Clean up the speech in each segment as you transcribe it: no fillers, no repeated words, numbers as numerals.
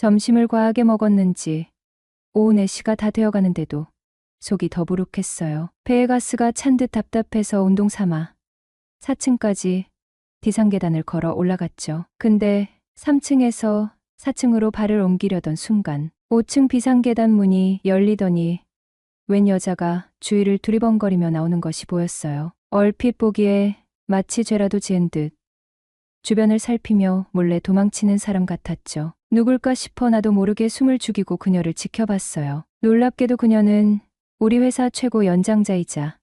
점심을 과하게 먹었는지 오후 4시가 다 되어가는데도 속이 더부룩했어요. 배에 가스가 찬 듯 답답해서 운동 삼아 4층까지 디상계단을 걸어 올라갔죠. 근데 3층에서 4층으로 발을 옮기려던 순간 5층 비상계단 문이 열리더니 웬 여자가 주위를 두리번거리며 나오는 것이 보였어요. 얼핏 보기에 마치 죄라도 지은 듯 주변을 살피며 몰래 도망치는 사람 같았죠. 누굴까 싶어 나도 모르게 숨을 죽이고 그녀를 지켜봤어요. 놀랍게도 그녀는 우리 회사 최고 연장자이자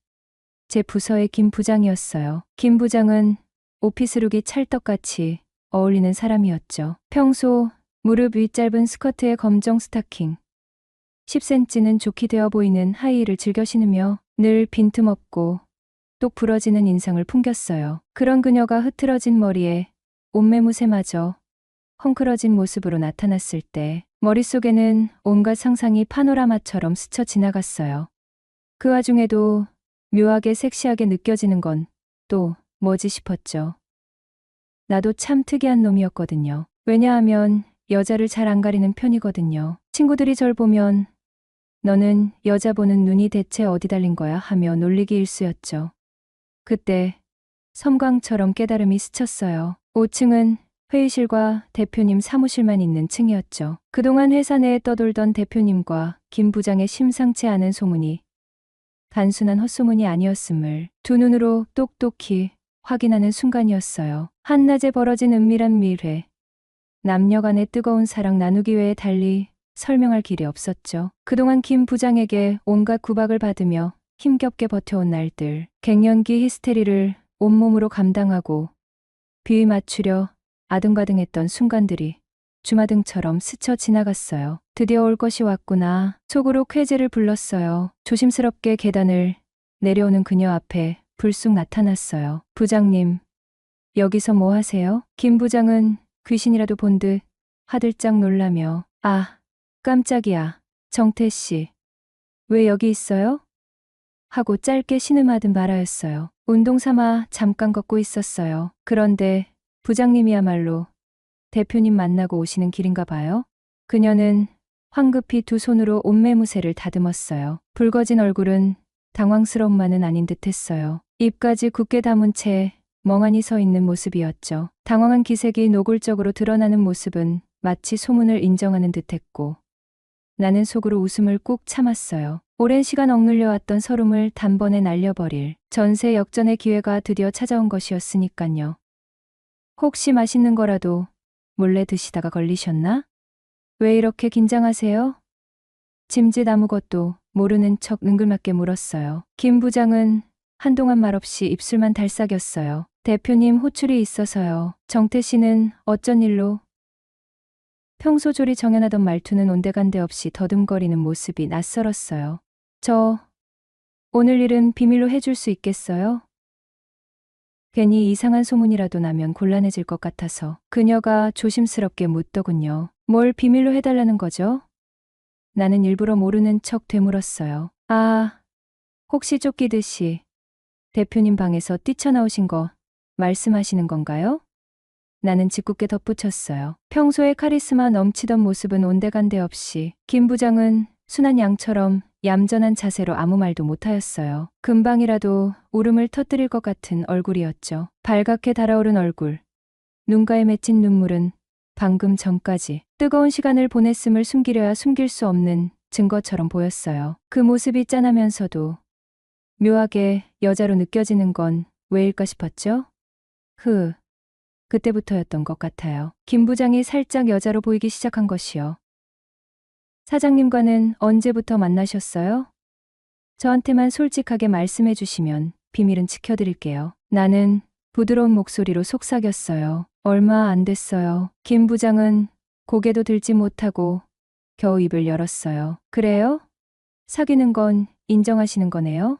제 부서의 김 부장이었어요. 김 부장은 오피스룩이 찰떡같이 어울리는 사람이었죠. 평소 무릎 위 짧은 스커트에 검정 스타킹, 10cm는 좋게 되어 보이는 하이힐을 즐겨 신으며 늘 빈틈없고 똑 부러지는 인상을 풍겼어요. 그런 그녀가 흐트러진 머리에 옷매무새마저 헝클어진 모습으로 나타났을 때 머릿속에는 온갖 상상이 파노라마처럼 스쳐 지나갔어요. 그 와중에도 묘하게 섹시하게 느껴지는 건 또 뭐지 싶었죠. 나도 참 특이한 놈이었거든요. 왜냐하면 여자를 잘 안 가리는 편이거든요. 친구들이 절 보면 너는 여자 보는 눈이 대체 어디 달린 거야 하며 놀리기 일쑤였죠. 그때 섬광처럼 깨달음이 스쳤어요. 5층은 회의실과 대표님 사무실만 있는 층이었죠. 그동안 회사 내에 떠돌던 대표님과 김 부장의 심상치 않은 소문이 단순한 헛소문이 아니었음을 두 눈으로 똑똑히 확인하는 순간이었어요. 한낮에 벌어진 은밀한 밀회. 남녀 간의 뜨거운 사랑 나누기 외에 달리 설명할 길이 없었죠. 그동안 김 부장에게 온갖 구박을 받으며 힘겹게 버텨온 날들, 갱년기 히스테리를 온몸으로 감당하고 비위 맞추려 아등바등했던 순간들이 주마등처럼 스쳐 지나갔어요. 드디어 올 것이 왔구나. 속으로 쾌재를 불렀어요. 조심스럽게 계단을 내려오는 그녀 앞에 불쑥 나타났어요. 부장님, 여기서 뭐 하세요? 김 부장은 귀신이라도 본 듯 화들짝 놀라며 아, 깜짝이야. 정태 씨. 왜 여기 있어요? 하고 짧게 신음하듯 말하였어요. 운동 삼아 잠깐 걷고 있었어요. 그런데 부장님이야말로 대표님 만나고 오시는 길인가 봐요. 그녀는 황급히 두 손으로 옷매무새를 다듬었어요. 붉어진 얼굴은 당황스러움만은 아닌 듯했어요. 입까지 굳게 다문 채 멍하니 서 있는 모습이었죠. 당황한 기색이 노골적으로 드러나는 모습은 마치 소문을 인정하는 듯했고 나는 속으로 웃음을 꾹 참았어요. 오랜 시간 억눌려왔던 서름을 단번에 날려버릴 전세 역전의 기회가 드디어 찾아온 것이었으니깐요. 혹시 맛있는 거라도 몰래 드시다가 걸리셨나? 왜 이렇게 긴장하세요? 짐짓 아무것도 모르는 척 능글맞게 물었어요. 김 부장은 한동안 말없이 입술만 달싹였어요. 대표님 호출이 있어서요. 정태 씨는 어쩐 일로? 평소 조리 정연하던 말투는 온데간데 없이 더듬거리는 모습이 낯설었어요. 저 오늘 일은 비밀로 해줄 수 있겠어요? 괜히 이상한 소문이라도 나면 곤란해질 것 같아서 그녀가 조심스럽게 묻더군요. 뭘 비밀로 해달라는 거죠? 나는 일부러 모르는 척 되물었어요. 아, 혹시 쫓기듯이 대표님 방에서 뛰쳐나오신 거 말씀하시는 건가요? 나는 짓궂게 덧붙였어요. 평소에 카리스마 넘치던 모습은 온데간데 없이 김 부장은 순한 양처럼 얌전한 자세로 아무 말도 못하였어요. 금방이라도 울음을 터뜨릴 것 같은 얼굴이었죠. 발갛게 달아오른 얼굴, 눈가에 맺힌 눈물은 방금 전까지 뜨거운 시간을 보냈음을 숨기려야 숨길 수 없는 증거처럼 보였어요. 그 모습이 짠하면서도 묘하게 여자로 느껴지는 건 왜일까 싶었죠? 그때부터였던 것 같아요. 김 부장이 살짝 여자로 보이기 시작한 것이요. 사장님과는 언제부터 만나셨어요? 저한테만 솔직하게 말씀해 주시면 비밀은 지켜드릴게요. 나는 부드러운 목소리로 속삭였어요. 얼마 안 됐어요. 김 부장은 고개도 들지 못하고 겨우 입을 열었어요. 그래요? 사귀는 건 인정하시는 거네요?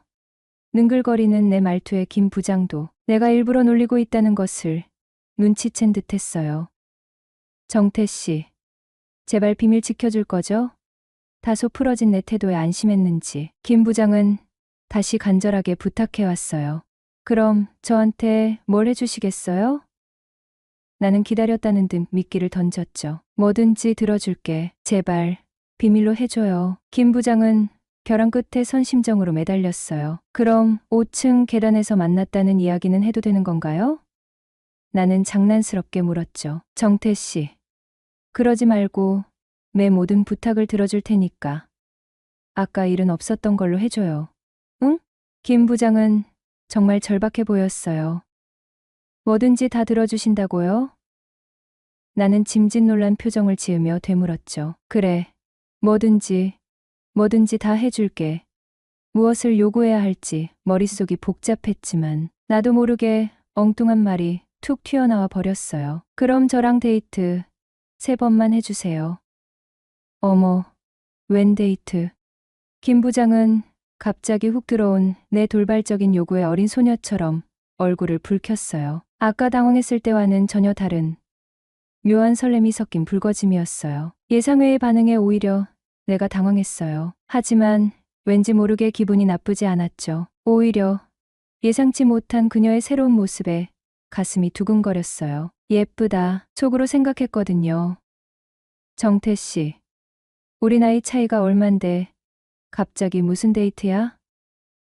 능글거리는 내 말투에 김 부장도 내가 일부러 놀리고 있다는 것을 눈치챈 듯했어요. 정태 씨, 제발 비밀 지켜줄 거죠? 다소 풀어진 내 태도에 안심했는지 김 부장은 다시 간절하게 부탁해왔어요. 그럼 저한테 뭘 해주시겠어요? 나는 기다렸다는 듯 미끼를 던졌죠. 뭐든지 들어줄게. 제발 비밀로 해줘요. 김 부장은 벼랑 끝에 선 심정으로 매달렸어요. 그럼 5층 계단에서 만났다는 이야기는 해도 되는 건가요? 나는 장난스럽게 물었죠. 정태 씨, 그러지 말고 내 모든 부탁을 들어줄 테니까 아까 일은 없었던 걸로 해줘요. 응? 김 부장은 정말 절박해 보였어요. 뭐든지 다 들어주신다고요? 나는 짐짓놀란 표정을 지으며 되물었죠. 그래, 뭐든지 다 해줄게. 무엇을 요구해야 할지 머릿속이 복잡했지만 나도 모르게 엉뚱한 말이 툭 튀어나와 버렸어요. 그럼 저랑 데이트 3번만 해주세요. 어머, 웬 데이트? 김 부장은 갑자기 훅 들어온 내 돌발적인 요구에 어린 소녀처럼 얼굴을 붉혔어요. 아까 당황했을 때와는 전혀 다른 묘한 설렘이 섞인 붉어짐이었어요. 예상외의 반응에 오히려 내가 당황했어요. 하지만 왠지 모르게 기분이 나쁘지 않았죠. 오히려 예상치 못한 그녀의 새로운 모습에 가슴이 두근거렸어요. 예쁘다, 속으로 생각했거든요. 정태 씨, 우리 나이 차이가 얼만데 갑자기 무슨 데이트야?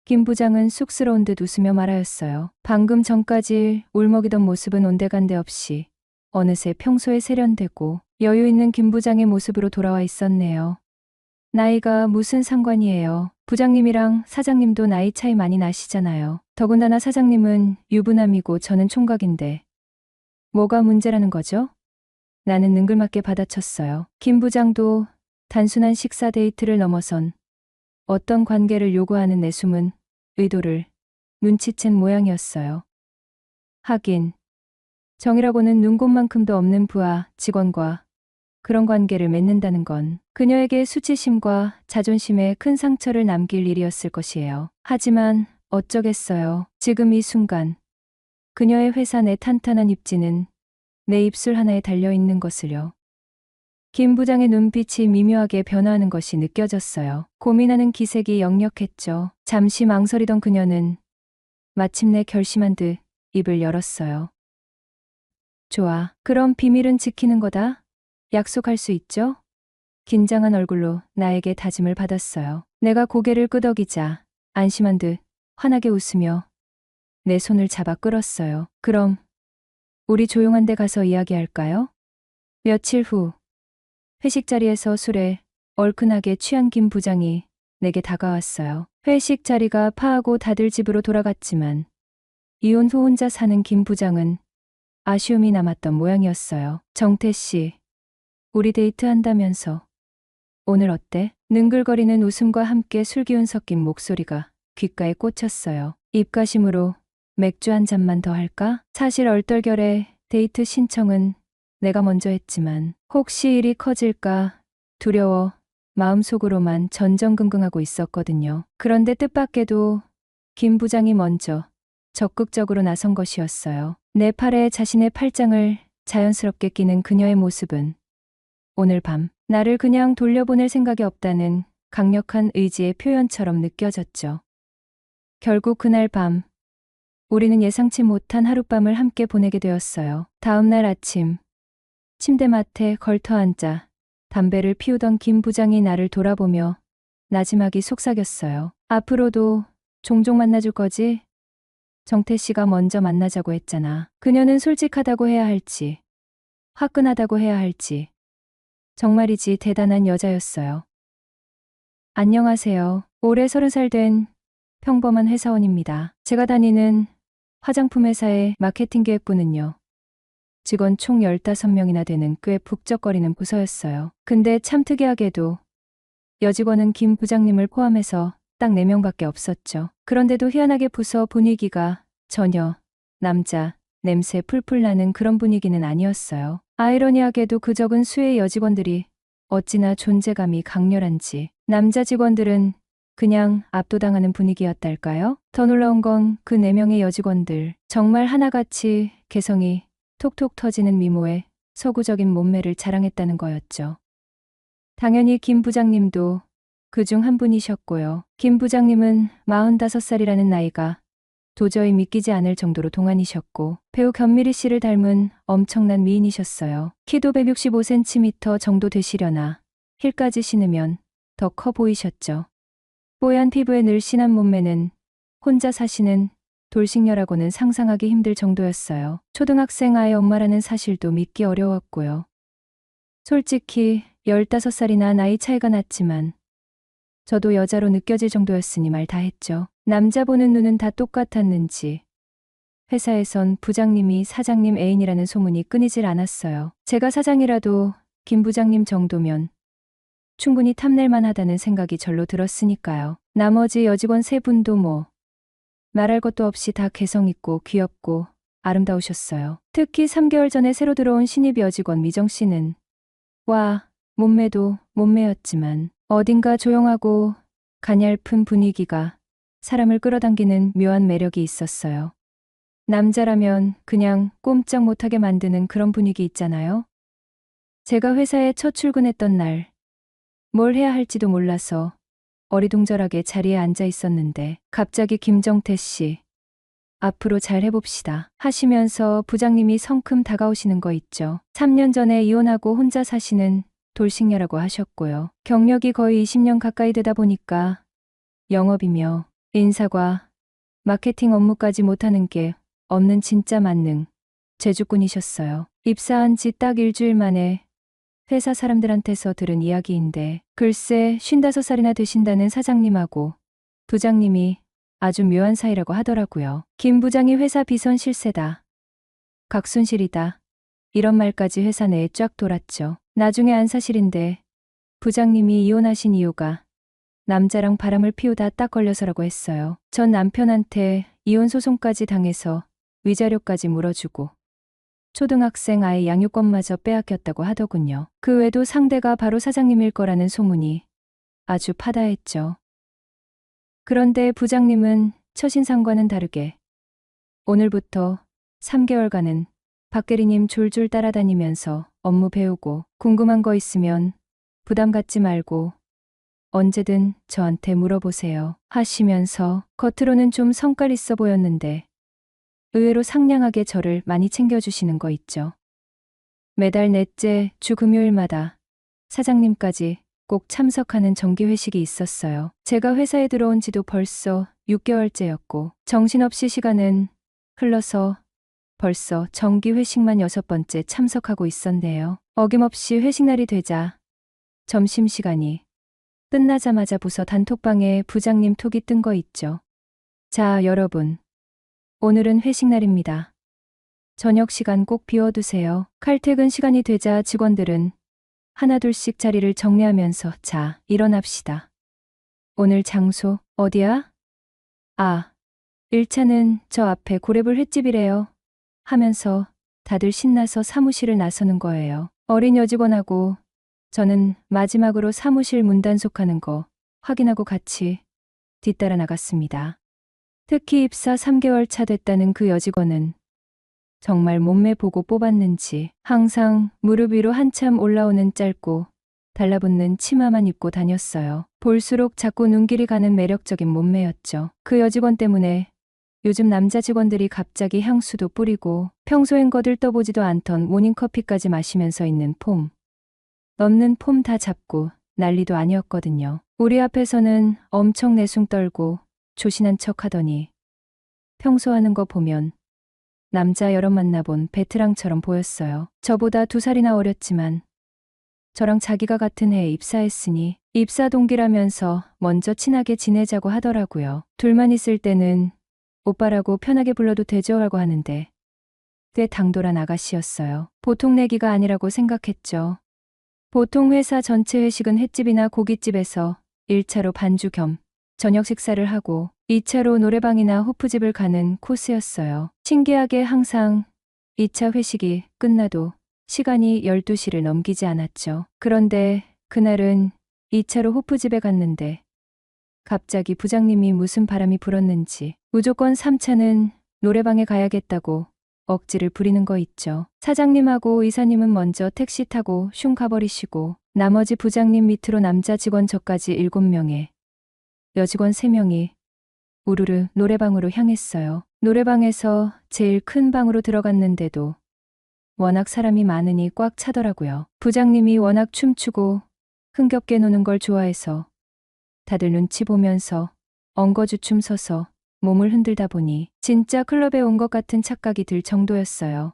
김 부장은 쑥스러운 듯 웃으며 말하였어요. 방금 전까지 울먹이던 모습은 온데간데 없이 어느새 평소에 세련되고 여유 있는 김 부장의 모습으로 돌아와 있었네요. 나이가 무슨 상관이에요. 부장님이랑 사장님도 나이 차이 많이 나시잖아요. 더군다나 사장님은 유부남이고 저는 총각인데 뭐가 문제라는 거죠? 나는 능글맞게 받아쳤어요. 김 부장도 단순한 식사 데이트를 넘어선 어떤 관계를 요구하는 내 숨은 의도를 눈치챈 모양이었어요. 하긴 정이라고는 눈곱만큼도 없는 부하 직원과 그런 관계를 맺는다는 건 그녀에게 수치심과 자존심에 큰 상처를 남길 일이었을 것이에요. 하지만 어쩌겠어요. 지금 이 순간 그녀의 회사 내 탄탄한 입지는 내 입술 하나에 달려있는 것을요. 김 부장의 눈빛이 미묘하게 변화하는 것이 느껴졌어요. 고민하는 기색이 역력했죠. 잠시 망설이던 그녀는 마침내 결심한 듯 입을 열었어요. 좋아. 그럼 비밀은 지키는 거다. 약속할 수 있죠? 긴장한 얼굴로 나에게 다짐을 받았어요. 내가 고개를 끄덕이자 안심한 듯 환하게 웃으며 내 손을 잡아 끌었어요. 그럼 우리 조용한 데 가서 이야기할까요? 며칠 후 회식 자리에서 술에 얼큰하게 취한 김 부장이 내게 다가왔어요. 회식 자리가 파하고 다들 집으로 돌아갔지만 이혼 후 혼자 사는 김 부장은 아쉬움이 남았던 모양이었어요. 정태 씨, 우리 데이트한다면서 오늘 어때? 능글거리는 웃음과 함께 술기운 섞인 목소리가 귓가에 꽂혔어요. 입가심으로 맥주 한 잔만 더 할까? 사실 얼떨결에 데이트 신청은 내가 먼저 했지만 혹시 일이 커질까 두려워 마음속으로만 전전긍긍하고 있었거든요. 그런데 뜻밖에도 김 부장이 먼저 적극적으로 나선 것이었어요. 내 팔에 자신의 팔짱을 자연스럽게 끼는 그녀의 모습은 오늘 밤 나를 그냥 돌려보낼 생각이 없다는 강력한 의지의 표현처럼 느껴졌죠. 결국 그날 밤 우리는 예상치 못한 하룻밤을 함께 보내게 되었어요. 다음 날 아침 침대맡에 걸터앉아 담배를 피우던 김 부장이 나를 돌아보며 나지막이 속삭였어요. 앞으로도 종종 만나줄 거지? 정태 씨가 먼저 만나자고 했잖아. 그녀는 솔직하다고 해야 할지, 화끈하다고 해야 할지, 정말이지 대단한 여자였어요. 안녕하세요. 올해 30살 된 평범한 회사원입니다. 제가 다니는 화장품 회사의 마케팅 기획부는요. 직원 총 15명이나 되는 꽤 북적거리는 부서였어요. 근데 참 특이하게도 여직원은 김 부장님을 포함해서 딱 4명밖에 없었죠. 그런데도 희한하게 부서 분위기가 전혀 남자 냄새 풀풀 나는 그런 분위기는 아니었어요. 아이러니하게도 그 적은 수의 여직원들이 어찌나 존재감이 강렬한지 남자 직원들은 그냥 압도당하는 분위기였달까요? 더 놀라운 건 그 4명의 여직원들 정말 하나같이 개성이 톡톡 터지는 미모에 서구적인 몸매를 자랑했다는 거였죠. 당연히 김 부장님도 그중 한 분이셨고요. 김 부장님은 45살이라는 나이가 도저히 믿기지 않을 정도로 동안이셨고 배우 견미리 씨를 닮은 엄청난 미인이셨어요. 키도 165cm 정도 되시려나 힐까지 신으면 더 커 보이셨죠. 뽀얀 피부에 늘씬한 몸매는 혼자 사시는 돌싱녀라고는 상상하기 힘들 정도였어요. 초등학생 아이 엄마라는 사실도 믿기 어려웠고요. 솔직히 15살이나 나이 차이가 났지만 저도 여자로 느껴질 정도였으니 말 다 했죠. 남자 보는 눈은 다 똑같았는지 회사에선 부장님이 사장님 애인이라는 소문이 끊이질 않았어요. 제가 사장이라도 김 부장님 정도면 충분히 탐낼만 하다는 생각이 절로 들었으니까요. 나머지 여직원 3분도 뭐 말할 것도 없이 다 개성있고 귀엽고 아름다우셨어요. 특히 3개월 전에 새로 들어온 신입 여직원 미정 씨는 와, 몸매도 몸매였지만 어딘가 조용하고 가냘픈 분위기가 사람을 끌어당기는 묘한 매력이 있었어요. 남자라면 그냥 꼼짝 못하게 만드는 그런 분위기 있잖아요. 제가 회사에 첫 출근했던 날, 뭘 해야 할지도 몰라서 어리둥절하게 자리에 앉아 있었는데 갑자기 김정태 씨, 앞으로 잘 해봅시다 하시면서 부장님이 성큼 다가오시는 거 있죠. 3년 전에 이혼하고 혼자 사시는 돌싱녀라고 하셨고요. 경력이 거의 20년 가까이 되다 보니까 영업이며 인사과 마케팅 업무까지 못하는 게 없는 진짜 만능 재주꾼이셨어요. 입사한 지 딱 일주일 만에 회사 사람들한테서 들은 이야기인데 글쎄 55살이나 되신다는 사장님하고 부장님이 아주 묘한 사이라고 하더라고요. 김 부장이 회사 비선 실세다. 각순실이다. 이런 말까지 회사 내에 쫙 돌았죠. 나중에 안 사실인데 부장님이 이혼하신 이유가 남자랑 바람을 피우다 딱 걸려서라고 했어요. 전 남편한테 이혼 소송까지 당해서 위자료까지 물어주고 초등학생 아이 양육권마저 빼앗겼다고 하더군요. 그 외에도 상대가 바로 사장님일 거라는 소문이 아주 파다했죠. 그런데 부장님은 첫인상과는 다르게 오늘부터 3개월간은 박계리님 졸졸 따라다니면서 업무 배우고 궁금한 거 있으면 부담 갖지 말고 언제든 저한테 물어보세요 하시면서 겉으로는 좀 성깔 있어 보였는데 의외로 상냥하게 저를 많이 챙겨주시는 거 있죠. 매달 넷째 주 금요일마다 사장님까지 꼭 참석하는 정기회식이 있었어요. 제가 회사에 들어온 지도 벌써 6개월째였고 정신없이 시간은 흘러서 벌써 정기회식만 6번째 참석하고 있었네요. 어김없이 회식날이 되자 점심시간이 끝나자마자 부서 단톡방에 부장님 톡이 뜬 거 있죠. 자, 여러분. 오늘은 회식날입니다. 저녁 시간 꼭 비워두세요. 칼퇴근 시간이 되자 직원들은 하나둘씩 자리를 정리하면서 자, 일어납시다. 오늘 장소 어디야? 아, 1차는 저 앞에 고래불 횟집이래요. 하면서 다들 신나서 사무실을 나서는 거예요. 어린 여직원하고 저는 마지막으로 사무실 문 단속하는 거 확인하고 같이 뒤따라 나갔습니다. 특히 입사 3개월 차 됐다는 그 여직원은 정말 몸매 보고 뽑았는지 항상 무릎 위로 한참 올라오는 짧고 달라붙는 치마만 입고 다녔어요. 볼수록 자꾸 눈길이 가는 매력적인 몸매였죠. 그 여직원 때문에 요즘 남자 직원들이 갑자기 향수도 뿌리고 평소엔 거들떠보지도 않던 모닝커피까지 마시면서 있는 폼. 넘는 폼 다 잡고 난리도 아니었거든요. 우리 앞에서는 엄청 내숭 떨고 조신한 척 하더니 평소 하는 거 보면 남자 여러 만나본 베테랑처럼 보였어요. 저보다 2살이나 어렸지만 저랑 자기가 같은 해에 입사했으니 입사 동기라면서 먼저 친하게 지내자고 하더라고요. 둘만 있을 때는 오빠라고 편하게 불러도 되죠 하고 하는데 꽤 당돌한 아가씨였어요. 보통 내기가 아니라고 생각했죠. 보통 회사 전체 회식은 횟집이나 고깃집에서 1차로 반주 겸 저녁 식사를 하고 2차로 노래방이나 호프집을 가는 코스였어요. 신기하게 항상 2차 회식이 끝나도 시간이 12시를 넘기지 않았죠. 그런데 그날은 2차로 호프집에 갔는데 갑자기 부장님이 무슨 바람이 불었는지 무조건 3차는 노래방에 가야겠다고 억지를 부리는 거 있죠. 사장님하고 이사님은 먼저 택시 타고 슝 가버리시고 나머지 부장님 밑으로 남자 직원 저까지 7명에 여직원 3명이 우르르 노래방으로 향했어요. 노래방에서 제일 큰 방으로 들어갔는데도 워낙 사람이 많으니 꽉 차더라고요. 부장님이 워낙 춤추고 흥겹게 노는 걸 좋아해서 다들 눈치 보면서 엉거주춤 서서 몸을 흔들다 보니 진짜 클럽에 온 것 같은 착각이 들 정도였어요.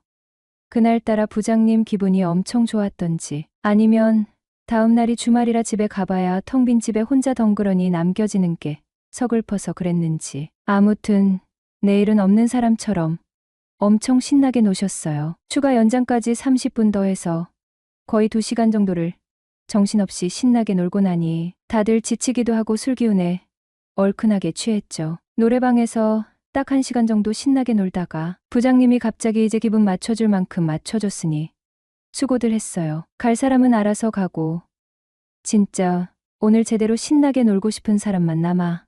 그날따라 부장님 기분이 엄청 좋았던지 아니면 다음 날이 주말이라 집에 가봐야 텅 빈 집에 혼자 덩그러니 남겨지는 게 서글퍼서 그랬는지 아무튼 내일은 없는 사람처럼 엄청 신나게 노셨어요. 추가 연장까지 30분 더해서 거의 2시간 정도를 정신없이 신나게 놀고 나니 다들 지치기도 하고 술 기운에 얼큰하게 취했죠. 노래방에서 딱 1시간 정도 신나게 놀다가 부장님이 갑자기 이제 기분 맞춰줄 만큼 맞춰줬으니 수고들 했어요. 갈 사람은 알아서 가고 진짜 오늘 제대로 신나게 놀고 싶은 사람만 남아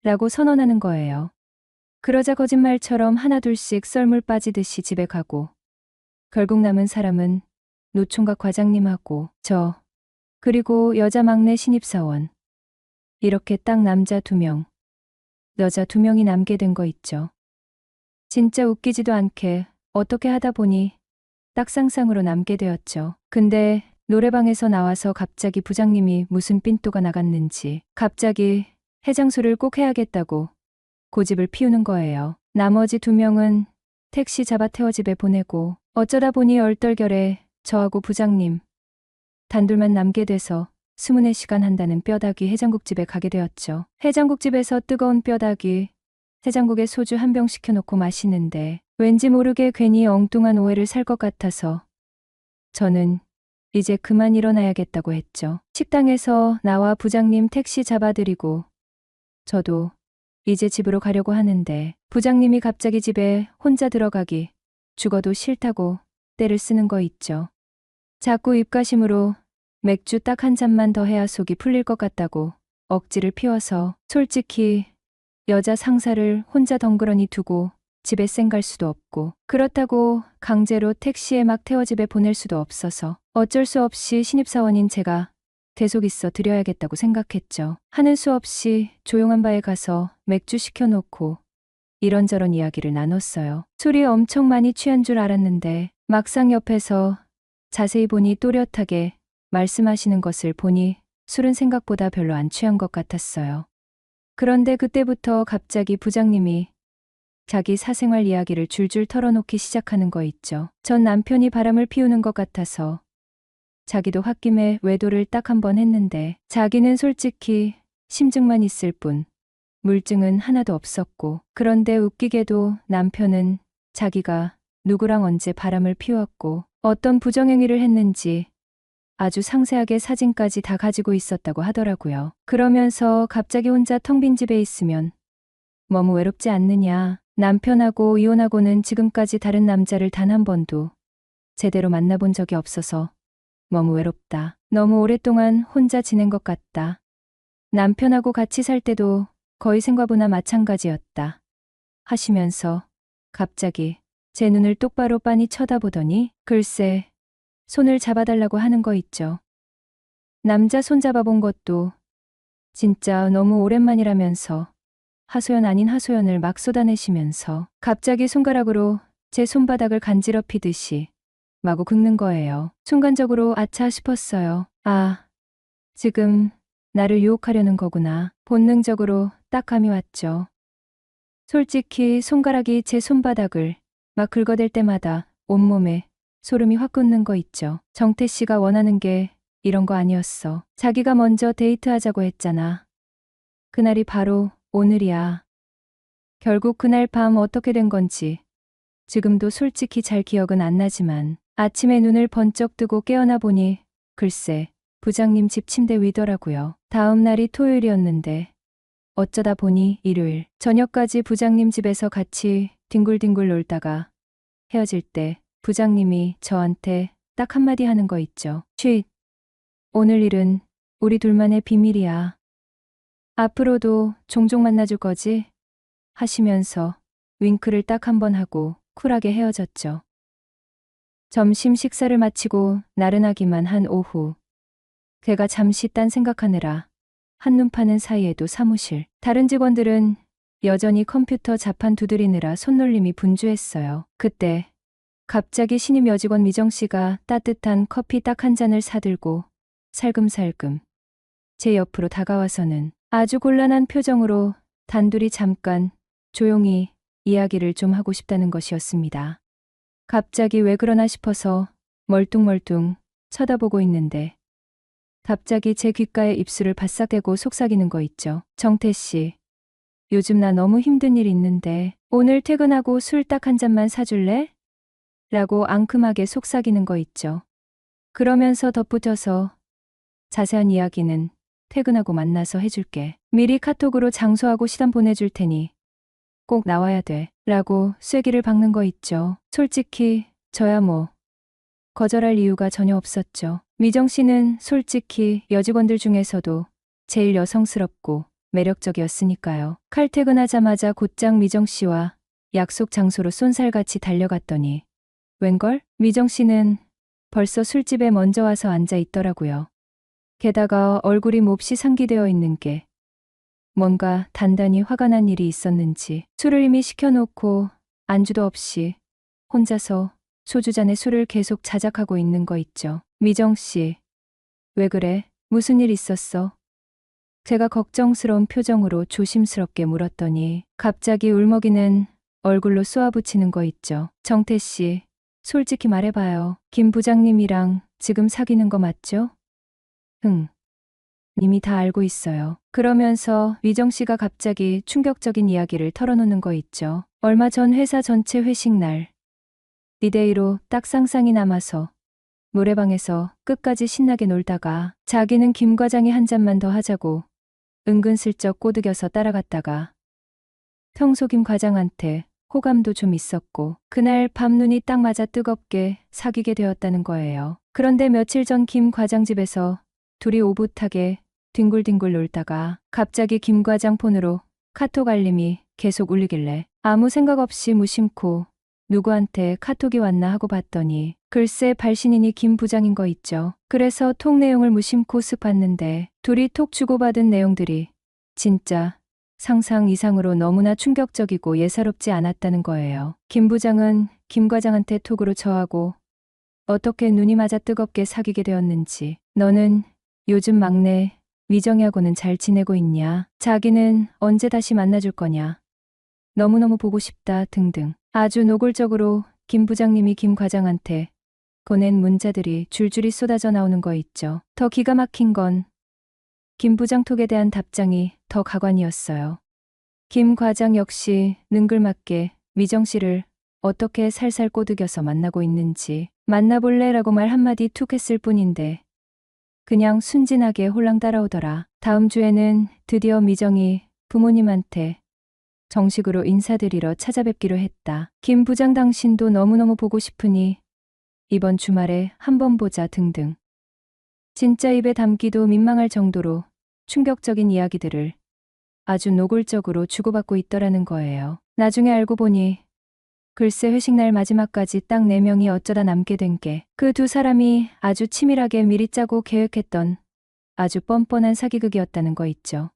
라고 선언하는 거예요. 그러자 거짓말처럼 하나둘씩 썰물 빠지듯이 집에 가고 결국 남은 사람은 노총각 과장님하고 저 그리고 여자 막내 신입사원 이렇게 딱 남자 2명 여자 2명이 남게 된 거 있죠. 진짜 웃기지도 않게 어떻게 하다 보니 딱 상상으로 남게 되었죠. 근데 노래방에서 나와서 갑자기 부장님이 무슨 삔또가 나갔는지 갑자기 해장술을 꼭 해야겠다고 고집을 피우는 거예요. 나머지 2명은 택시 잡아 태워 집에 보내고 어쩌다 보니 얼떨결에 저하고 부장님 단둘만 남게 돼서 24시간 한다는 뼈다귀 해장국집에 가게 되었죠. 해장국집에서 뜨거운 뼈다귀 해장국에 소주 한 병 시켜놓고 마시는데 왠지 모르게 괜히 엉뚱한 오해를 살 것 같아서 저는 이제 그만 일어나야겠다고 했죠. 식당에서 나와 부장님 택시 잡아드리고 저도 이제 집으로 가려고 하는데 부장님이 갑자기 집에 혼자 들어가기 죽어도 싫다고 떼를 쓰는 거 있죠. 자꾸 입가심으로 맥주 딱 한 잔만 더 해야 속이 풀릴 것 같다고 억지를 피워서 솔직히 여자 상사를 혼자 덩그러니 두고 집에 쌩갈 수도 없고 그렇다고 강제로 택시에 막 태워 집에 보낼 수도 없어서 어쩔 수 없이 신입사원인 제가 대속 있어 드려야겠다고 생각했죠. 하는 수 없이 조용한 바에 가서 맥주 시켜놓고 이런저런 이야기를 나눴어요. 술이 엄청 많이 취한 줄 알았는데 막상 옆에서 자세히 보니 또렷하게 말씀하시는 것을 보니 술은 생각보다 별로 안 취한 것 같았어요. 그런데 그때부터 갑자기 부장님이 자기 사생활 이야기를 줄줄 털어놓기 시작하는 거 있죠. 전 남편이 바람을 피우는 것 같아서 자기도 홧김에 외도를 딱 한 번 했는데 자기는 솔직히 심증만 있을 뿐 물증은 하나도 없었고 그런데 웃기게도 남편은 자기가 누구랑 언제 바람을 피웠고 어떤 부정행위를 했는지 아주 상세하게 사진까지 다 가지고 있었다고 하더라고요. 그러면서 갑자기 혼자 텅 빈 집에 있으면 너무 외롭지 않느냐. 남편하고 이혼하고는 지금까지 다른 남자를 단 한 번도 제대로 만나본 적이 없어서 너무 외롭다. 너무 오랫동안 혼자 지낸 것 같다. 남편하고 같이 살 때도 거의 생과부나 마찬가지였다. 하시면서 갑자기 제 눈을 똑바로 빤히 쳐다보더니 글쎄 손을 잡아달라고 하는 거 있죠. 남자 손 잡아본 것도 진짜 너무 오랜만이라면서 하소연 아닌 하소연을 막 쏟아내시면서 갑자기 손가락으로 제 손바닥을 간지럽히듯이 마구 긁는 거예요. 순간적으로 아차 싶었어요. 아, 지금 나를 유혹하려는 거구나. 본능적으로 딱 감이 왔죠. 솔직히 손가락이 제 손바닥을 막 긁어댈 때마다 온몸에 소름이 확 돋는 거 있죠. 정태 씨가 원하는 게 이런 거 아니었어. 자기가 먼저 데이트하자고 했잖아. 그날이 바로 오늘이야. 결국 그날 밤 어떻게 된 건지 지금도 솔직히 잘 기억은 안 나지만 아침에 눈을 번쩍 뜨고 깨어나 보니 글쎄 부장님 집 침대 위더라고요. 다음 날이 토요일이었는데 어쩌다 보니 일요일 저녁까지 부장님 집에서 같이 뒹굴뒹굴 놀다가 헤어질 때 부장님이 저한테 딱 한마디 하는 거 있죠. 쉿. 오늘 일은 우리 둘만의 비밀이야. 앞으로도 종종 만나줄 거지? 하시면서 윙크를 딱 한 번 하고 쿨하게 헤어졌죠. 점심 식사를 마치고 나른하기만 한 오후. 제가 잠시 딴 생각하느라 한눈 파는 사이에도 사무실. 다른 직원들은 여전히 컴퓨터 자판 두드리느라 손놀림이 분주했어요. 그때 갑자기 신임 여직원 미정 씨가 따뜻한 커피 딱 한 잔을 사들고 살금살금 제 옆으로 다가와서는 아주 곤란한 표정으로 단둘이 잠깐 조용히 이야기를 좀 하고 싶다는 것이었습니다. 갑자기 왜 그러나 싶어서 멀뚱멀뚱 쳐다보고 있는데 갑자기 제 귓가에 입술을 바싹 대고 속삭이는 거 있죠. 정태 씨, 요즘 나 너무 힘든 일 있는데 오늘 퇴근하고 술 딱 한 잔만 사줄래? 라고 앙큼하게 속삭이는 거 있죠. 그러면서 덧붙여서 자세한 이야기는 퇴근하고 만나서 해줄게. 미리 카톡으로 장소하고 시간 보내줄 테니 꼭 나와야 돼. 라고 쐐기를 박는 거 있죠. 솔직히 저야 뭐 거절할 이유가 전혀 없었죠. 미정 씨는 솔직히 여직원들 중에서도 제일 여성스럽고 매력적이었으니까요. 칼퇴근하자마자 곧장 미정 씨와 약속 장소로 쏜살같이 달려갔더니 웬걸? 미정 씨는 벌써 술집에 먼저 와서 앉아 있더라고요. 게다가 얼굴이 몹시 상기되어 있는 게 뭔가 단단히 화가 난 일이 있었는지 술을 이미 시켜놓고 안주도 없이 혼자서 소주잔에 술을 계속 자작하고 있는 거 있죠. 미정 씨, 왜 그래? 무슨 일 있었어? 제가 걱정스러운 표정으로 조심스럽게 물었더니 갑자기 울먹이는 얼굴로 쏘아붙이는 거 있죠. 정태 씨, 솔직히 말해봐요. 김 부장님이랑 지금 사귀는 거 맞죠? 이미 다 알고 있어요. 그러면서 미정 씨가 갑자기 충격적인 이야기를 털어놓는 거 있죠. 얼마 전 회사 전체 회식 날 리데이로 딱 쌍쌍이 남아서 노래방에서 끝까지 신나게 놀다가 자기는 김 과장이 한 잔만 더 하자고 은근슬쩍 꼬드겨서 따라갔다가 평소 김 과장한테 호감도 좀 있었고 그날 밤 눈이 딱 맞아 뜨겁게 사귀게 되었다는 거예요. 그런데 며칠 전 김 과장 집에서 둘이 오붓하게 뒹굴뒹굴 놀다가 갑자기 김 과장 폰으로 카톡 알림이 계속 울리길래 아무 생각 없이 무심코 누구한테 카톡이 왔나 하고 봤더니 글쎄 발신인이 김 부장인 거 있죠. 그래서 톡 내용을 무심코 쓱 봤는데 둘이 톡 주고받은 내용들이 진짜 상상 이상으로 너무나 충격적이고 예사롭지 않았다는 거예요. 김 부장은 김 과장한테 톡으로 저하고 어떻게 눈이 맞아 뜨겁게 사귀게 되었는지, 너는 요즘 막내 미정이하고는 잘 지내고 있냐, 자기는 언제 다시 만나줄 거냐, 너무너무 보고 싶다 등등 아주 노골적으로 김 부장님이 김 과장한테 보낸 문자들이 줄줄이 쏟아져 나오는 거 있죠. 더 기가 막힌 건 김 부장 톡에 대한 답장이 더 가관이었어요. 김 과장 역시 능글맞게 미정 씨를 어떻게 살살 꼬드겨서 만나고 있는지 만나볼래라고 말 한마디 툭 했을 뿐인데 그냥 순진하게 홀랑 따라오더라. 다음 주에는 드디어 미정이 부모님한테 정식으로 인사드리러 찾아뵙기로 했다. 김 부장 당신도 너무너무 보고 싶으니 이번 주말에 한번 보자 등등. 진짜 입에 담기도 민망할 정도로 충격적인 이야기들을 아주 노골적으로 주고받고 있더라는 거예요. 나중에 알고 보니 글쎄 회식날 마지막까지 딱 4명이 어쩌다 남게 된 게 그 두 사람이 아주 치밀하게 미리 짜고 계획했던 아주 뻔뻔한 사기극이었다는 거 있죠.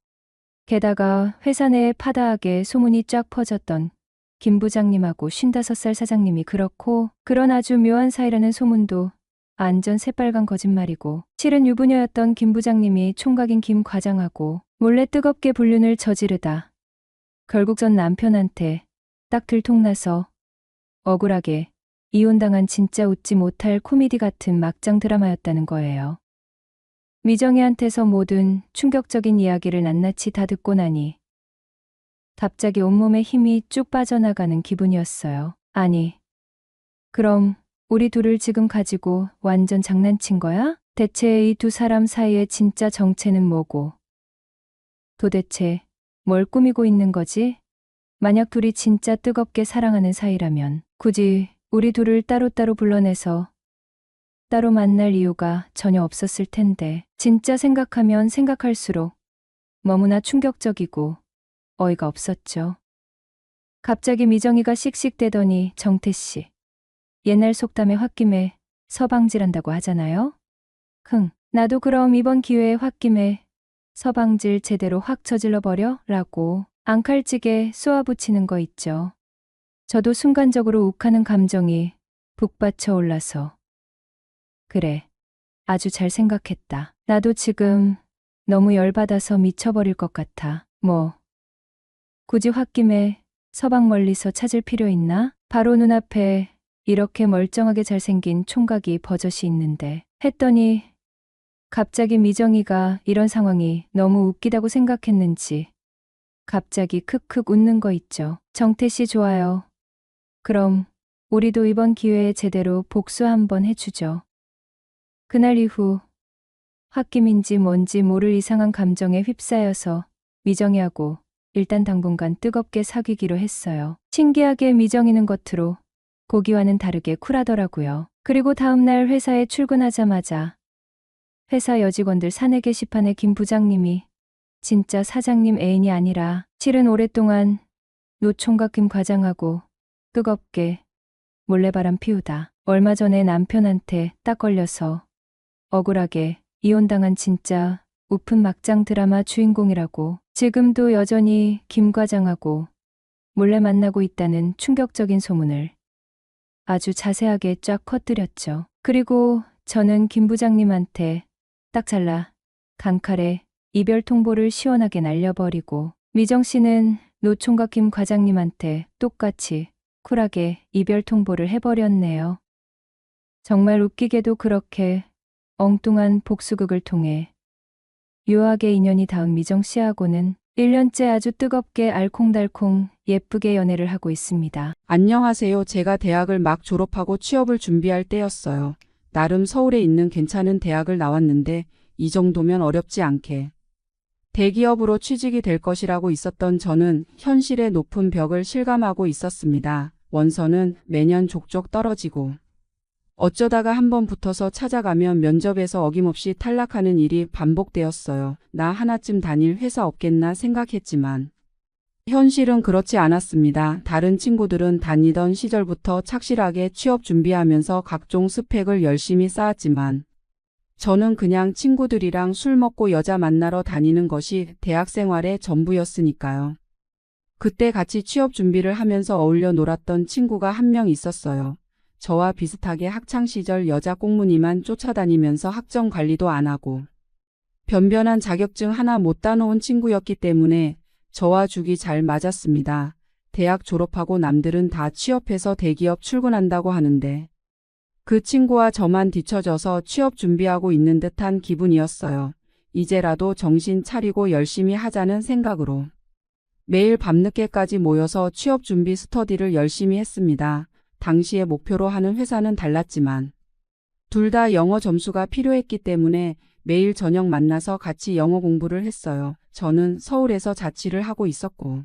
게다가 회사 내에 파다하게 소문이 쫙 퍼졌던 김 부장님하고 55살 사장님이 그렇고 그런 아주 묘한 사이라는 소문도 완전 새빨간 거짓말이고 실은 유부녀였던 김 부장님이 총각인 김 과장하고 몰래 뜨겁게 불륜을 저지르다 결국 전 남편한테 딱 들통나서 억울하게 이혼당한 진짜 웃지 못할 코미디 같은 막장 드라마였다는 거예요. 미정이한테서 모든 충격적인 이야기를 낱낱이 다 듣고 나니 갑자기 온몸에 힘이 쭉 빠져나가는 기분이었어요. 아니, 그럼 우리 둘을 지금 가지고 완전 장난친 거야? 대체 이 두 사람 사이의 진짜 정체는 뭐고? 도대체 뭘 꾸미고 있는 거지? 만약 둘이 진짜 뜨겁게 사랑하는 사이라면 굳이 우리 둘을 따로따로 불러내서 따로 만날 이유가 전혀 없었을 텐데 진짜 생각하면 생각할수록 너무나 충격적이고 어이가 없었죠. 갑자기 미정이가 씩씩대더니 정태씨, 옛날 속담에 홧김에 서방질한다고 하잖아요? 나도 그럼 이번 기회에 홧김에 서방질 제대로 확 저질러 버려? 라고 앙칼지게 쏘아붙이는 거 있죠. 저도 순간적으로 욱하는 감정이 북받쳐 올라서. 그래, 아주 잘 생각했다. 나도 지금 너무 열받아서 미쳐버릴 것 같아. 뭐, 굳이 홧김에 서방 멀리서 찾을 필요 있나? 바로 눈앞에 이렇게 멀쩡하게 잘생긴 총각이 버젓이 있는데 했더니 갑자기 미정이가 이런 상황이 너무 웃기다고 생각했는지 갑자기 크크 웃는 거 있죠. 정태 씨 좋아요. 그럼 우리도 이번 기회에 제대로 복수 한번 해주죠. 그날 이후 홧김인지 뭔지 모를 이상한 감정에 휩싸여서 미정이하고 일단 당분간 뜨겁게 사귀기로 했어요. 신기하게 미정이는 겉으로 고기와는 다르게 쿨하더라고요. 그리고 다음날 회사에 출근하자마자 회사 여직원들 사내 게시판에 김 부장님이 진짜 사장님 애인이 아니라 실은 오랫동안 노총각 김 과장하고 뜨겁게 몰래바람 피우다 얼마 전에 남편한테 딱 걸려서 억울하게 이혼당한 진짜 우픈 막장 드라마 주인공이라고 지금도 여전히 김 과장하고 몰래 만나고 있다는 충격적인 소문을 아주 자세하게 쫙 퍼뜨렸죠. 그리고 저는 김 부장님한테 딱 잘라 강칼에 이별 통보를 시원하게 날려버리고 미정 씨는 노총각 김 과장님한테 똑같이 쿨하게 이별 통보를 해버렸네요. 정말 웃기게도 그렇게 엉뚱한 복수극을 통해 묘하게 인연이 닿은 미정 씨하고는 1년째 아주 뜨겁게 알콩달콩 예쁘게 연애를 하고 있습니다. 안녕하세요. 제가 대학을 막 졸업하고 취업을 준비할 때였어요. 나름 서울에 있는 괜찮은 대학을 나왔는데 이 정도면 어렵지 않게 대기업으로 취직이 될 것이라고 있었던 저는 현실의 높은 벽을 실감하고 있었습니다. 원서는 매년 족족 떨어지고 어쩌다가 한번 붙어서 찾아가면 면접에서 어김없이 탈락하는 일이 반복되었어요. 나 하나쯤 다닐 회사 없겠나 생각했지만 현실은 그렇지 않았습니다. 다른 친구들은 다니던 시절부터 착실하게 취업 준비하면서 각종 스펙을 열심히 쌓았지만 저는 그냥 친구들이랑 술 먹고 여자 만나러 다니는 것이 대학 생활의 전부였으니까요. 그때 같이 취업 준비를 하면서 어울려 놀았던 친구가 한 명 있었어요. 저와 비슷하게 학창시절 여자 꽁무니만 쫓아다니면서 학점 관리도 안 하고 변변한 자격증 하나 못 따놓은 친구였기 때문에 저와 죽이 잘 맞았습니다. 대학 졸업하고 남들은 다 취업해서 대기업 출근한다고 하는데 그 친구와 저만 뒤처져서 취업 준비하고 있는 듯한 기분이었어요. 이제라도 정신 차리고 열심히 하자는 생각으로 매일 밤늦게까지 모여서 취업 준비 스터디를 열심히 했습니다. 당시에 목표로 하는 회사는 달랐지만 둘 다 영어 점수가 필요했기 때문에 매일 저녁 만나서 같이 영어 공부를 했어요. 저는 서울에서 자취를 하고 있었고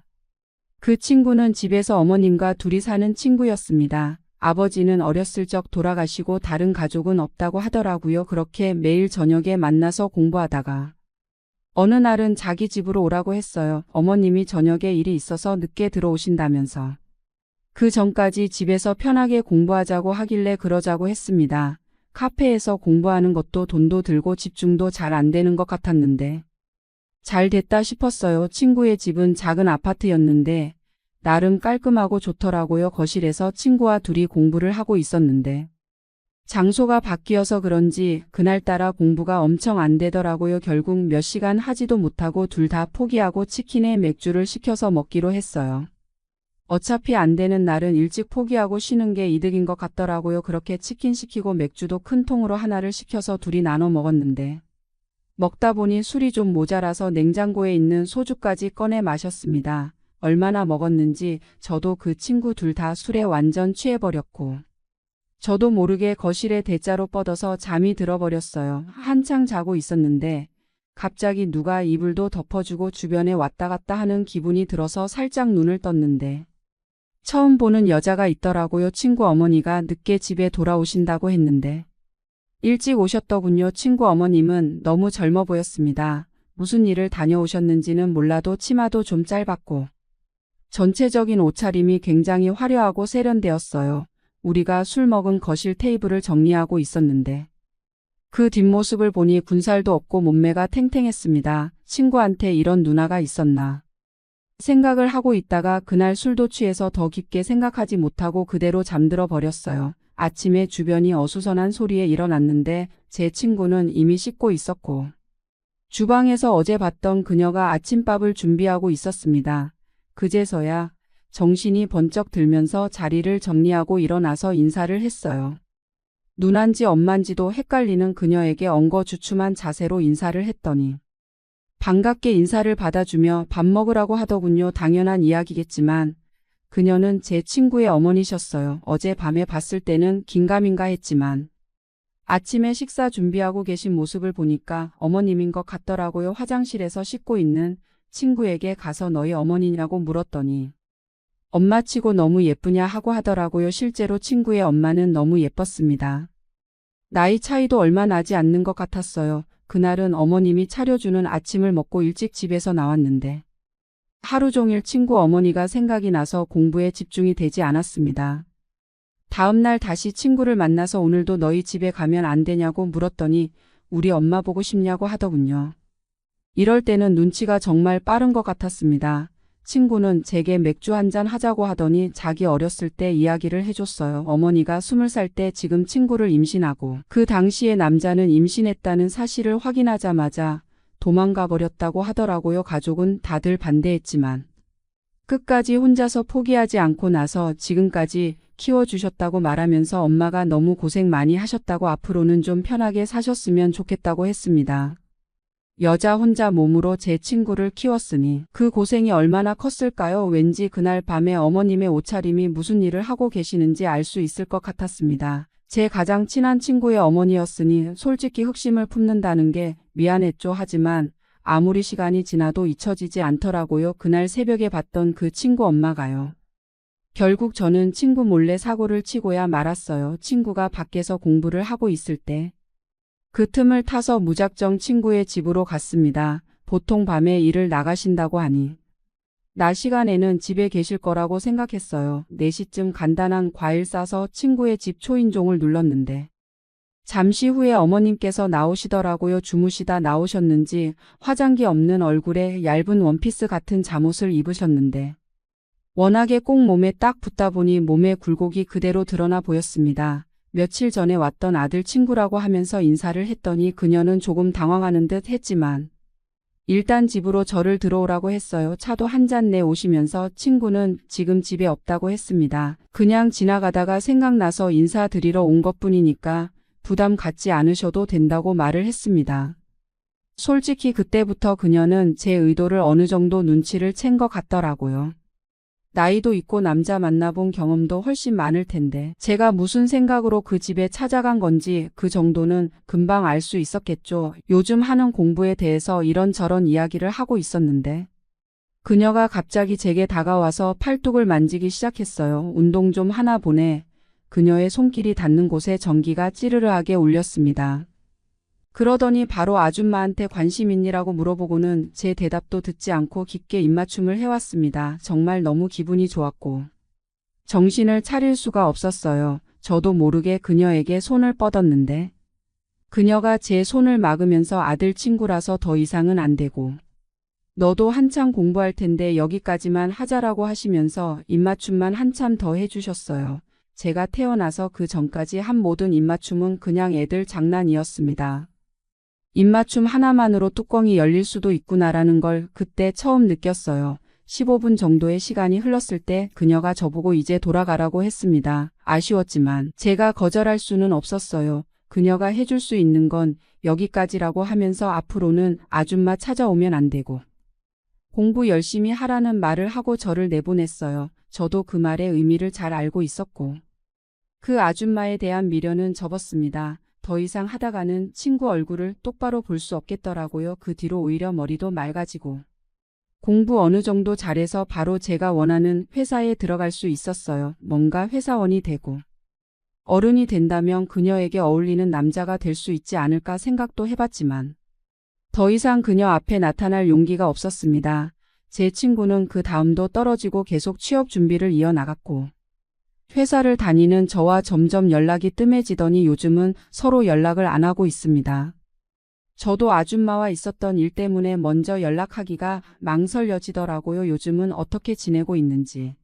그 친구는 집에서 어머님과 둘이 사는 친구였습니다. 아버지는 어렸을 적 돌아가시고 다른 가족은 없다고 하더라고요. 그렇게 매일 저녁에 만나서 공부하다가 어느 날은 자기 집으로 오라고 했어요. 어머님이 저녁에 일이 있어서 늦게 들어오신다면서. 그 전까지 집에서 편하게 공부하자고 하길래 그러자고 했습니다. 카페에서 공부하는 것도 돈도 들고 집중도 잘 안 되는 것 같았는데 잘 됐다 싶었어요. 친구의 집은 작은 아파트였는데 나름 깔끔하고 좋더라고요. 거실에서 친구와 둘이 공부를 하고 있었는데 장소가 바뀌어서 그런지 그날따라 공부가 엄청 안 되더라고요. 결국 몇 시간 하지도 못하고 둘 다 포기하고 치킨에 맥주를 시켜서 먹기로 했어요. 어차피 안 되는 날은 일찍 포기하고 쉬는 게 이득인 것 같더라고요. 그렇게 치킨 시키고 맥주도 큰 통으로 하나를 시켜서 둘이 나눠 먹었는데 먹다 보니 술이 좀 모자라서 냉장고에 있는 소주까지 꺼내 마셨습니다. 얼마나 먹었는지 저도 그 친구 둘 다 술에 완전 취해버렸고 저도 모르게 거실에 대자로 뻗어서 잠이 들어버렸어요. 한창 자고 있었는데 갑자기 누가 이불도 덮어주고 주변에 왔다 갔다 하는 기분이 들어서 살짝 눈을 떴는데 처음 보는 여자가 있더라고요. 친구 어머니가 늦게 집에 돌아오신다고 했는데 일찍 오셨더군요. 친구 어머님은 너무 젊어 보였습니다. 무슨 일을 다녀오셨는지는 몰라도 치마도 좀 짧았고 전체적인 옷차림이 굉장히 화려하고 세련되었어요. 우리가 술 먹은 거실 테이블을 정리하고 있었는데 그 뒷모습을 보니 군살도 없고 몸매가 탱탱했습니다. 친구한테 이런 누나가 있었나 생각을 하고 있다가 그날 술도 취해서 더 깊게 생각하지 못하고 그대로 잠들어 버렸어요. 아침에 주변이 어수선한 소리에 일어났는데 제 친구는 이미 씻고 있었고 주방에서 어제 봤던 그녀가 아침밥을 준비하고 있었습니다. 그제서야 정신이 번쩍 들면서 자리를 정리하고 일어나서 인사를 했어요. 누난지 엄만지도 헷갈리는 그녀에게 엉거주춤한 자세로 인사를 했더니 반갑게 인사를 받아주며 밥 먹으라고 하더군요. 당연한 이야기겠지만 그녀는 제 친구의 어머니셨어요. 어제 밤에 봤을 때는 긴가민가 했지만 아침에 식사 준비하고 계신 모습을 보니까 어머님인 것 같더라고요. 화장실에서 씻고 있는 친구에게 가서 너희 어머니냐고 물었더니 엄마치고 너무 예쁘냐 하고 하더라고요. 실제로 친구의 엄마는 너무 예뻤습니다. 나이 차이도 얼마 나지 않는 것 같았어요. 그날은 어머님이 차려주는 아침을 먹고 일찍 집에서 나왔는데 하루 종일 친구 어머니가 생각이 나서 공부에 집중이 되지 않았습니다. 다음날 다시 친구를 만나서 오늘도 너희 집에 가면 안 되냐고 물었더니 우리 엄마 보고 싶냐고 하더군요. 이럴 때는 눈치가 정말 빠른 것 같았습니다. 친구는 제게 맥주 한잔 하자고 하더니 자기 어렸을 때 이야기를 해줬어요. 어머니가 20살 때 지금 친구를 임신하고 그 당시에 남자는 임신했다는 사실을 확인하자마자 도망가 버렸다고 하더라고요. 가족은 다들 반대했지만 끝까지 혼자서 포기하지 않고 나서 지금까지 키워주셨다고 말하면서 엄마가 너무 고생 많이 하셨다고 앞으로는 좀 편하게 사셨으면 좋겠다고 했습니다. 여자 혼자 몸으로 제 친구를 키웠으니 그 고생이 얼마나 컸을까요? 왠지 그날 밤에 어머님의 옷차림이 무슨 일을 하고 계시는지 알 수 있을 것 같았습니다. 제 가장 친한 친구의 어머니였으니 솔직히 흑심을 품는다는 게 미안했죠. 하지만 아무리 시간이 지나도 잊혀지지 않더라고요. 그날 새벽에 봤던 그 친구 엄마가요. 결국 저는 친구 몰래 사고를 치고야 말았어요. 친구가 밖에서 공부를 하고 있을 때 그 틈을 타서 무작정 친구의 집으로 갔습니다. 보통 밤에 일을 나가신다고 하니 낮 시간에는 집에 계실 거라고 생각했어요. 4시쯤 간단한 과일 싸서 친구의 집 초인종을 눌렀는데 잠시 후에 어머님께서 나오시더라고요. 주무시다 나오셨는지 화장기 없는 얼굴에 얇은 원피스 같은 잠옷을 입으셨는데 워낙에 꼭 몸에 딱 붙다 보니 몸에 굴곡이 그대로 드러나 보였습니다. 며칠 전에 왔던 아들 친구라고 하면서 인사를 했더니 그녀는 조금 당황하는 듯 했지만 일단 집으로 저를 들어오라고 했어요. 차도 한 잔 내 오시면서 친구는 지금 집에 없다고 했습니다. 그냥 지나가다가 생각나서 인사드리러 온 것뿐이니까 부담 갖지 않으셔도 된다고 말을 했습니다. 솔직히 그때부터 그녀는 제 의도를 어느 정도 눈치를 챈 것 같더라고요. 나이도 있고 남자 만나본 경험도 훨씬 많을 텐데 제가 무슨 생각으로 그 집에 찾아간 건지 그 정도는 금방 알 수 있었겠죠. 요즘 하는 공부에 대해서 이런저런 이야기를 하고 있었는데 그녀가 갑자기 제게 다가와서 팔뚝을 만지기 시작했어요. 운동 좀 하나 보네. 그녀의 손길이 닿는 곳에 전기가 찌르르하게 울렸습니다. 그러더니 바로 아줌마한테 관심 있니라고 물어보고는 제 대답도 듣지 않고 깊게 입맞춤을 해왔습니다. 정말 너무 기분이 좋았고 정신을 차릴 수가 없었어요. 저도 모르게 그녀에게 손을 뻗었는데 그녀가 제 손을 막으면서 아들 친구라서 더 이상은 안 되고 너도 한참 공부할 텐데 여기까지만 하자라고 하시면서 입맞춤만 한참 더 해주셨어요. 제가 태어나서 그 전까지 한 모든 입맞춤은 그냥 애들 장난이었습니다. 입맞춤 하나만으로 뚜껑이 열릴 수도 있구나라는 걸 그때 처음 느꼈어요. 15분 정도의 시간이 흘렀을 때 그녀가 저보고 이제 돌아가라고 했습니다. 아쉬웠지만 제가 거절할 수는 없었어요. 그녀가 해줄 수 있는 건 여기까지라고 하면서 앞으로는 아줌마 찾아오면 안 되고 공부 열심히 하라는 말을 하고 저를 내보냈어요. 저도 그 말의 의미를 잘 알고 있었고 그 아줌마에 대한 미련은 접었습니다. 더 이상 하다가는 친구 얼굴을 똑바로 볼 수 없겠더라고요. 그 뒤로 오히려 머리도 맑아지고 공부 어느 정도 잘해서 바로 제가 원하는 회사에 들어갈 수 있었어요. 뭔가 회사원이 되고 어른이 된다면 그녀에게 어울리는 남자가 될 수 있지 않을까 생각도 해봤지만 더 이상 그녀 앞에 나타날 용기가 없었습니다. 제 친구는 그 다음도 떨어지고 계속 취업 준비를 이어나갔고 회사를 다니는 저와 점점 연락이 뜸해지더니 요즘은 서로 연락을 안 하고 있습니다. 저도 아줌마와 있었던 일 때문에 먼저 연락하기가 망설여지더라고요. 요즘은 어떻게 지내고 있는지.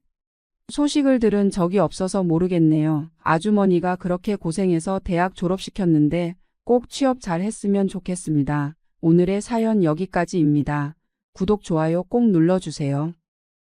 소식을 들은 적이 없어서 모르겠네요. 아주머니가 그렇게 고생해서 대학 졸업시켰는데 꼭 취업 잘 했으면 좋겠습니다. 오늘의 사연 여기까지입니다. 구독, 좋아요 꼭 눌러주세요.